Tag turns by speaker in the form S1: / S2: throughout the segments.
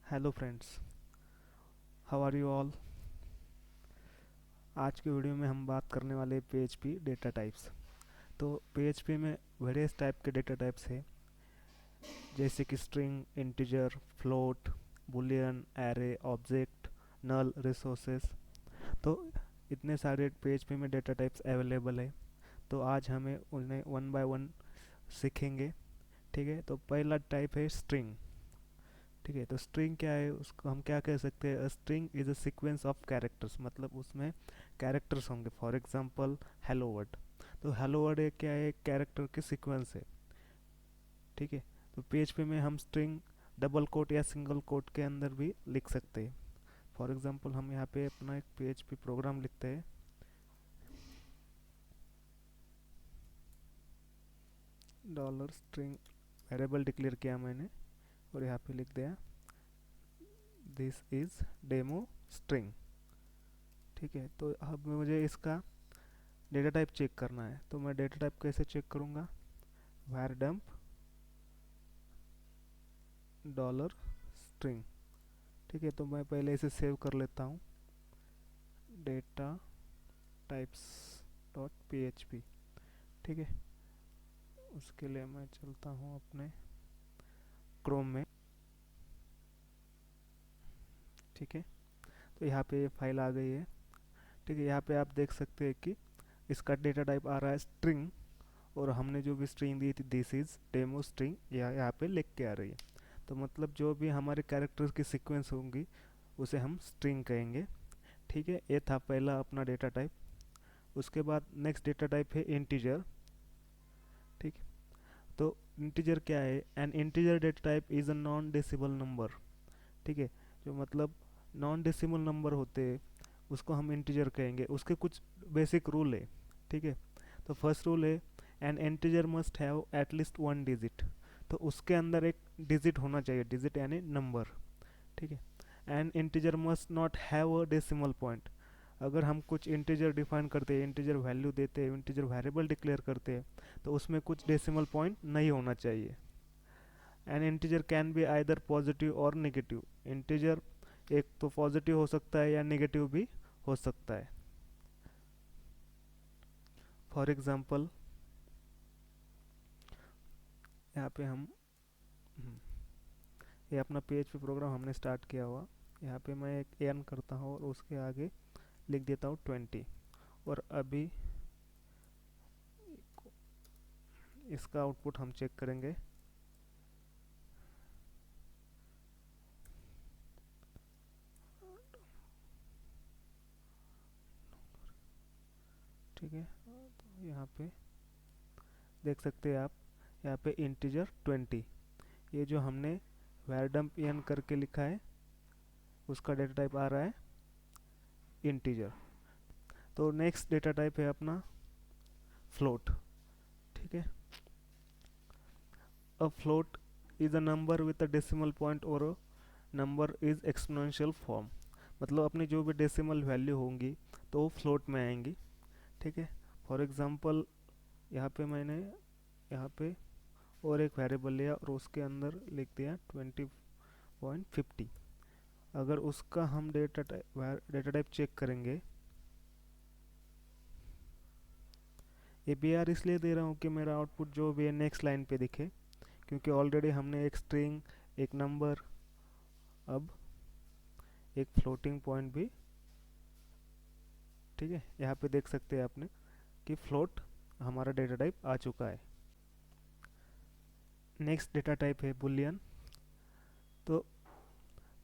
S1: Hello friends, how are you all. आज के video में हम बात करने वाले पीएचपी डेटा टाइप्स। तो पीएचपी में वेरियस टाइप के डेटा टाइप्स है, जैसे कि string, integer, float, boolean, array, object, null, resources. तो इतने सारे पीएचपी में डेटा टाइप्स अवेलेबल है। तो आज हमें उन्हें वन बाय वन सीखेंगे। ठीक है, तो पहला टाइप है स्ट्रिंग। ठीक है, तो स्ट्रिंग क्या है, उसको हम क्या कह सकते हैं। String is a sequence of characters, मतलब उसमें कैरेक्टर्स होंगे। For example hello word. तो हेलो वर्ड एक क्या है, कैरेक्टर के सीक्वेंस है। ठीक है, तो पीएचपी में हम स्ट्रिंग डबल कोट या सिंगल कोट के अंदर भी लिख सकते हैं। फॉर एग्जांपल हम यहाँ पे अपना एक पीएचपी प्रोग्राम लिखते हैं। डॉलर स्ट्रिंग वेरिएबल डिक्लेयर किया मैंने, और यहाँ पे लिख दिया दिस इज डेमो स्ट्रिंग। ठीक है, तो अब मुझे इसका डेटा टाइप चेक करना है। तो मैं डेटा टाइप कैसे चेक करूँगा, var dump डॉलर स्ट्रिंग। ठीक है, तो मैं पहले इसे सेव कर लेता हूँ, data types dot P H P. ठीक है, उसके लिए मैं चलता हूँ अपने क्रोम में। ठीक है, तो यहाँ पे फाइल आ गई है। ठीक है, यहाँ पे आप देख सकते हैं कि इसका डेटा टाइप आ रहा है स्ट्रिंग, और हमने जो भी स्ट्रिंग दी थी दिस इज डेमो स्ट्रिंग, यहाँ पे लिख के आ रही है। तो मतलब जो भी हमारे कैरेक्टर्स की सीक्वेंस होंगी उसे हम स्ट्रिंग कहेंगे। ठीक है, ये था पहला अपना डेटा टाइप। उसके बाद नेक्स्ट डेटा टाइप है इंटीजर। ठीक, तो इंटीजर क्या है, N integer data type is a non decimal number. ठीक है, जो मतलब नॉन डेसिमल नंबर होते हैं उसको हम इंटीजर कहेंगे। उसके कुछ बेसिक रूल है। ठीक है, तो फर्स्ट रूल है N integer must have at least one digit. तो उसके अंदर एक डिजिट होना चाहिए, डिजिट यानी नंबर। ठीक है, N integer must not have a decimal point. अगर हम कुछ इंटीजर डिफाइन करते हैं, इंटीजर वैल्यू देते हैं, इंटीजर वेरिएबल डिक्लेयर करते हैं, तो उसमें कुछ डेसिमल पॉइंट नहीं होना चाहिए। N integer can be either positive और नेगेटिव। इंटीजर एक तो पॉजिटिव हो सकता है या नेगेटिव भी हो सकता है। फॉर एग्जांपल यहाँ पे हम ये अपना पीएचपी प्रोग्राम हमने स्टार्ट किया हुआ। यहाँ पे मैं एक एन करता हूँ और उसके आगे लिख देता हूँ 20। और अभी इसका आउटपुट हम चेक करेंगे। ठीक है, तो यहाँ पे देख सकते हैं आप, यहाँ पे इंटीजर 20, ये जो हमने वैरडम्प एन करके लिखा है उसका डेटा टाइप आ रहा है इंटीजर। तो नेक्स्ट डेटा टाइप है अपना फ्लोट। ठीक है, अ float is a number with a decimal point और नंबर इज एक्सपोनेंशियल फॉर्म। मतलब अपनी जो भी डेसिमल वैल्यू होंगी तो वो फ्लोट में आएंगी। ठीक है, फॉर एग्जांपल यहाँ पे मैंने यहाँ पे और एक वेरिएबल लिया और उसके अंदर लिख दिया 20.50। अगर उसका हम डेटा टाइप चेक करेंगे, ये बी आर इसलिए दे रहा हूँ कि मेरा आउटपुट जो भी है नेक्स्ट लाइन पे दिखे, क्योंकि ऑलरेडी हमने एक स्ट्रिंग, एक नंबर, अब एक फ्लोटिंग पॉइंट भी। ठीक है, यहाँ पे देख सकते हैं आपने कि फ्लोट हमारा डेटा टाइप आ चुका है। नेक्स्ट डेटा टाइप है बुलियन। तो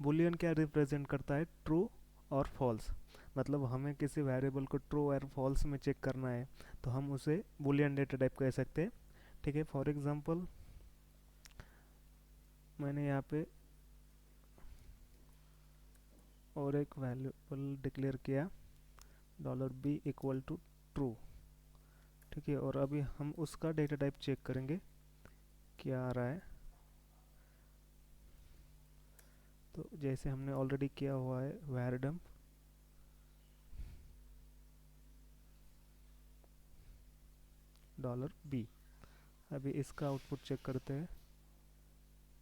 S1: बुलियन क्या रिप्रेजेंट करता है, ट्रू और फॉल्स। मतलब हमें किसी वेरिएबल को ट्रू और फॉल्स में चेक करना है तो हम उसे बुलियन डेटा टाइप कह सकते हैं। ठीक है, फॉर एग्जांपल मैंने यहाँ पे और एक वेरिएबल डिक्लेयर किया dollar B equal to true. ठीक है, और अभी हम उसका डेटा टाइप चेक करेंगे क्या आ रहा है। तो जैसे हमने ऑलरेडी किया हुआ है वैरडम डॉलर बी। अभी इसका आउटपुट चेक करते हैं।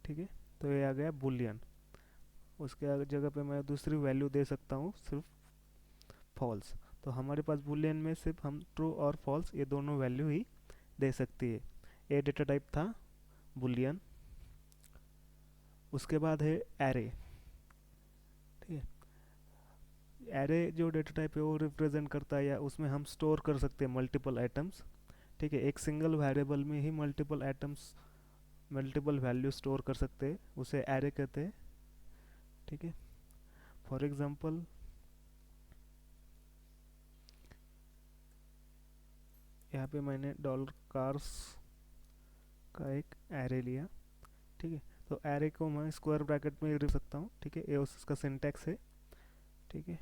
S1: ठीक है, तो ये आ गया बुलियन। उसके जगह पे मैं दूसरी वैल्यू दे सकता हूँ सिर्फ फॉल्स। तो हमारे पास बुलियन में सिर्फ हम ट्रू और फॉल्स ये दोनों वैल्यू ही दे सकती है। ये डेटा टाइप था बुलियन। उसके बाद है एरे। ठीक है, एरे जो डेटा टाइप है वो रिप्रेजेंट करता है या उसमें हम स्टोर कर सकते हैं मल्टीपल आइटम्स। ठीक है, एक सिंगल वेरिएबल में ही multiple items multiple value store कर सकते हैं, उसे एरे कहते हैं। ठीक है, फॉर एग्जांपल यहाँ पे मैंने डॉलर कार्स का एक एरे लिया। ठीक है, तो एरे को मैं स्क्वायर ब्रैकेट में लिख सकता हूँ। ठीक है, ये उसका सिंटैक्स है। ठीक है,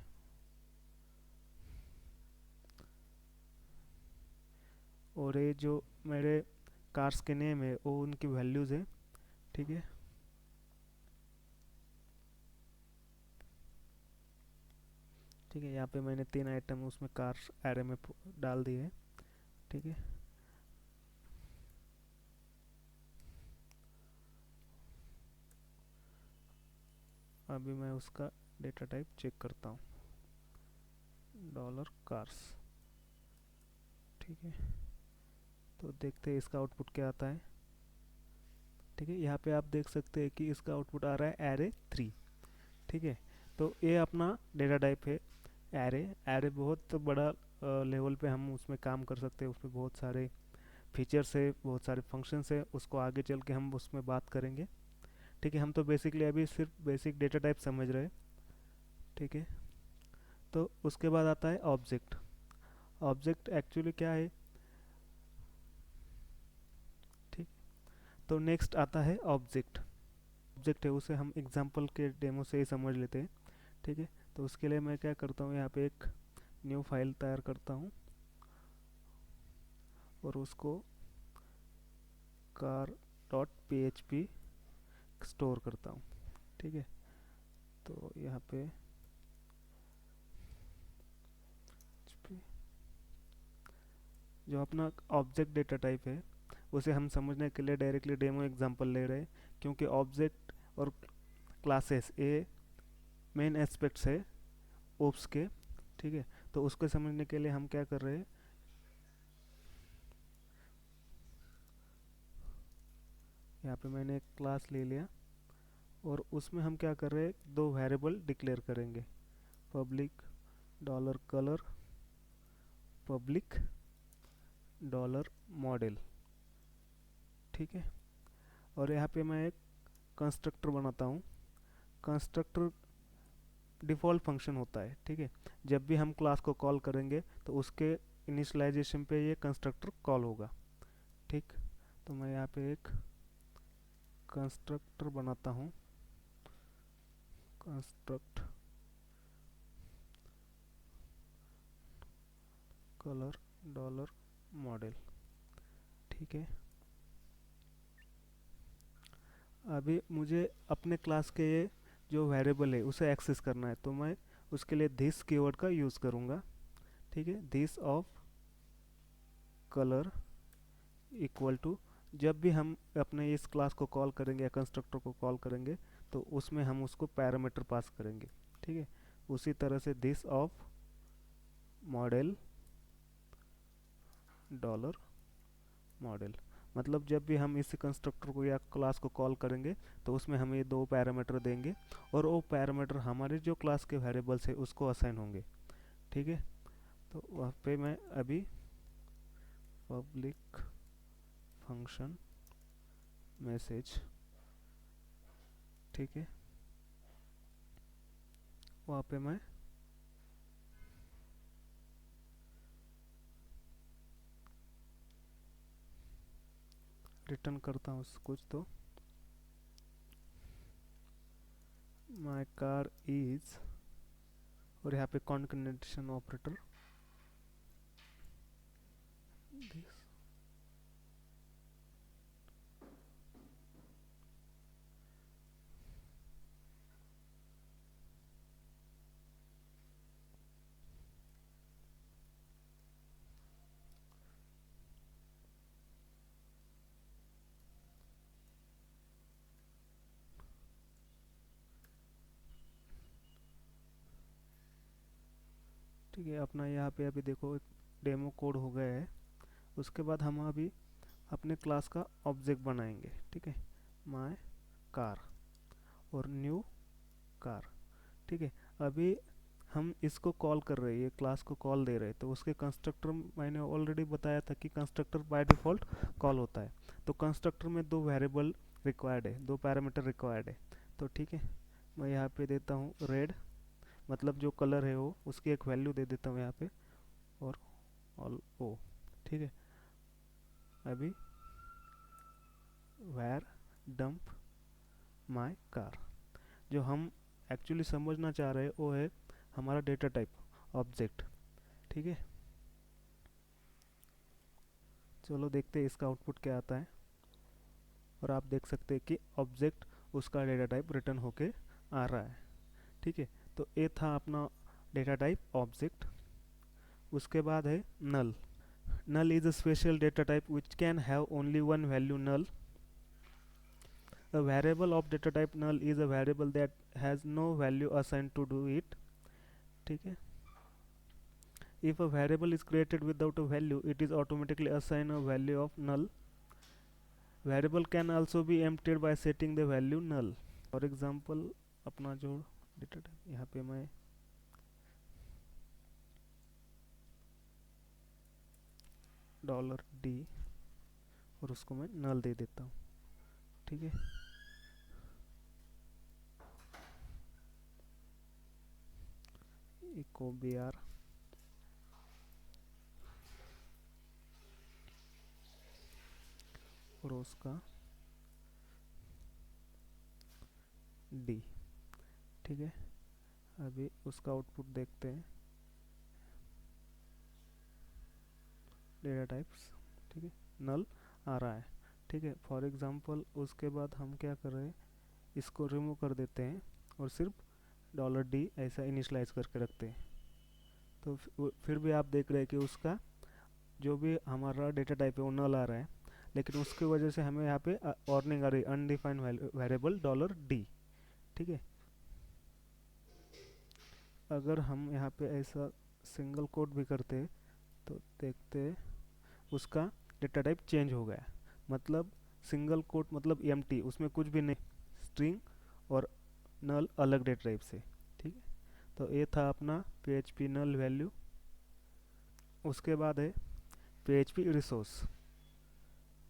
S1: और ये जो मेरे कार्स के नेम है वो उनकी वैल्यूज़ है। ठीक है, ठीक है, यहाँ पे मैंने 3 आइटम उसमें कार्स एरे में डाल दिए। ठीक है, अभी मैं उसका डेटा टाइप चेक करता हूँ, डॉलर कार्स। ठीक है, तो देखते हैं इसका आउटपुट क्या आता है। ठीक है, यहाँ पे आप देख सकते हैं कि इसका आउटपुट आ रहा है एरे 3। ठीक है, तो ये अपना डेटा टाइप है एरे। एरे बहुत बड़ा लेवल पे हम उसमें काम कर सकते हैं, उसमें बहुत सारे फीचर्स है, बहुत सारे फंक्शंस है, उसको आगे चल के हम उसमें बात करेंगे। ठीक है, हम तो बेसिकली अभी सिर्फ बेसिक डेटा टाइप समझ रहे हैं। ठीक है, तो उसके बाद आता है ऑब्जेक्ट। ऑब्जेक्ट एक्चुअली क्या है? ठीक, तो नेक्स्ट आता है ऑब्जेक्ट। ऑब्जेक्ट है उसे हम एग्जांपल के डेमो से ही समझ लेते हैं। ठीक है, तो उसके लिए मैं क्या करता हूँ, यहाँ पे एक न्यू फाइल तैयार करता हूँ और उसको कार डॉट php स्टोर करता हूँ। ठीक है, तो यहाँ पे जो अपना ऑब्जेक्ट डेटा टाइप है उसे हम समझने के लिए डायरेक्टली डेमो एग्जांपल ले रहे हैं, क्योंकि ऑब्जेक्ट और क्लासेस ये मेन एस्पेक्ट्स है ओप्स के। ठीक है, तो उसको समझने के लिए हम क्या कर रहे हैं, यहाँ पे मैंने एक क्लास ले लिया और उसमें हम क्या कर रहे हैं, दो वेरिएबल डिक्लेयर करेंगे, public dollar colour, public dollar model. ठीक है, और यहाँ पे मैं एक कंस्ट्रक्टर बनाता हूँ। कंस्ट्रक्टर डिफ़ॉल्ट फंक्शन होता है। ठीक है, जब भी हम क्लास को कॉल करेंगे तो उसके इनिशियलाइजेशन पे ये कंस्ट्रक्टर कॉल होगा। ठीक, तो मैं यहाँ पे एक कंस्ट्रक्टर बनाता हूँ, कंस्ट्रक्ट कलर डॉलर मॉडल। ठीक है, अभी मुझे अपने क्लास के ये जो वेरिएबल है उसे एक्सेस करना है, तो मैं उसके लिए दिस कीवर्ड का यूज़ करूँगा। ठीक है, this of colour equal to, जब भी हम अपने इस क्लास को कॉल करेंगे या कंस्ट्रक्टर को कॉल करेंगे तो उसमें हम उसको पैरामीटर पास करेंगे। ठीक है, उसी तरह से this of model dollar model, मतलब जब भी हम इस कंस्ट्रक्टर को या क्लास को कॉल करेंगे तो उसमें हम ये दो पैरामीटर देंगे और वो पैरामीटर हमारे जो क्लास के वेरिएबल्स है उसको असाइन होंगे। ठीक है, तो वहाँ पे मैं अभी पब्लिक फंक्शन मैसेज, ठीक है, वहाँ पे मैं रिटर्न करता हूँ कुछ, तो माई कार इज, और यहाँ पे कॉन्कनेशन ऑपरेटर दिस। ठीक है, अपना यहाँ पे अभी देखो एक डेमो कोड हो गया है। उसके बाद हम अभी अपने क्लास का ऑब्जेक्ट बनाएंगे। ठीक है, माय कार और न्यू कार। ठीक है, अभी हम इसको कॉल कर रहे हैं, ये क्लास को कॉल दे रहे हैं, तो उसके कंस्ट्रक्टर मैंने ऑलरेडी बताया था कि कंस्ट्रक्टर बाय डिफ़ॉल्ट कॉल होता है। तो कंस्ट्रक्टर में दो वेरिएबल रिक्वायर्ड है, दो पैरामीटर रिक्वायर्ड है। तो ठीक है, मैं यहाँ पे देता हूँ रेड, मतलब जो कलर है वो, उसकी एक वैल्यू दे देता हूँ यहाँ पे, और ऑल ओ। ठीक है, अभी वेर डंप माय कार, जो हम एक्चुअली समझना चाह रहे हैं वो है हमारा डेटा टाइप ऑब्जेक्ट। ठीक है, चलो देखते हैं इसका आउटपुट क्या आता है। और आप देख सकते हैं कि ऑब्जेक्ट उसका डेटा टाइप रिटर्न होके आ रहा है। ठीक है, तो ये था अपना डेटा टाइप ऑब्जेक्ट। उसके बाद है नल। Null is a special data type which can have only one value null. A variable of data type null is a variable that has no value assigned to do it. ठीक है, if a variable is created without a value, it is automatically assigned a value of null. Variable can also be emptied by setting the value null. For example, अपना जो data type यहाँ पे मैं $d और उसको मैं null दे देता हूँ। ठीक है, echo br और उसका d। ठीक है, अभी उसका आउटपुट देखते हैं, डेटा टाइप्स। ठीक है, नल आ रहा है। ठीक है, फॉर एग्जांपल उसके बाद हम क्या कर रहे हैं, इसको रिमूव कर देते हैं और सिर्फ $d ऐसा इनिशलाइज करके रखते हैं। तो फिर भी आप देख रहे हैं कि उसका जो भी हमारा डेटा टाइप है वो नल आ रहा है, लेकिन उसकी वजह से हमें यहाँ पे वार्निंग आ रही है, अनडिफाइंड वेरिएबल $d। ठीक है, अगर हम यहाँ पे ऐसा सिंगल कोट भी करते हैं तो देखते हैं उसका डेटा टाइप चेंज हो गया। मतलब सिंगल कोट मतलब एम्प्टी, उसमें कुछ भी नहीं, स्ट्रिंग और नल अलग डेटा टाइप से। ठीक है, तो ये था अपना PHP नल वैल्यू। उसके बाद है PHP रिसोर्स।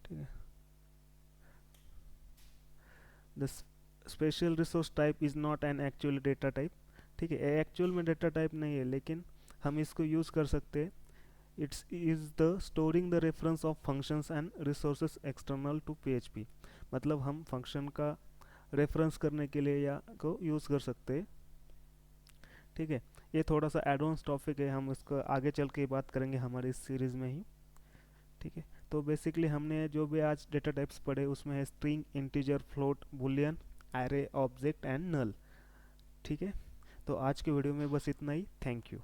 S1: ठीक है, the special resource type is not an actual data type. ठीक है, एक्चुअल में डेटा टाइप नहीं है, लेकिन हम इसको यूज़ कर सकते हैं। It's is the storing the reference of functions and resources external to PHP। मतलब हम फंक्शन का रेफरेंस करने के लिए या को यूज़ कर सकते हैं। ठीक है, ये थोड़ा सा एडवांस टॉपिक है, हम इसको आगे चल के बात करेंगे हमारे इस सीरीज़ में ही। ठीक है, तो बेसिकली हमने जो भी आज डेटा टाइप्स पढ़े उसमें है string, integer, float, boolean, array, object and null. ठीक है, तो आज के वीडियो में बस इतना ही। Thank you.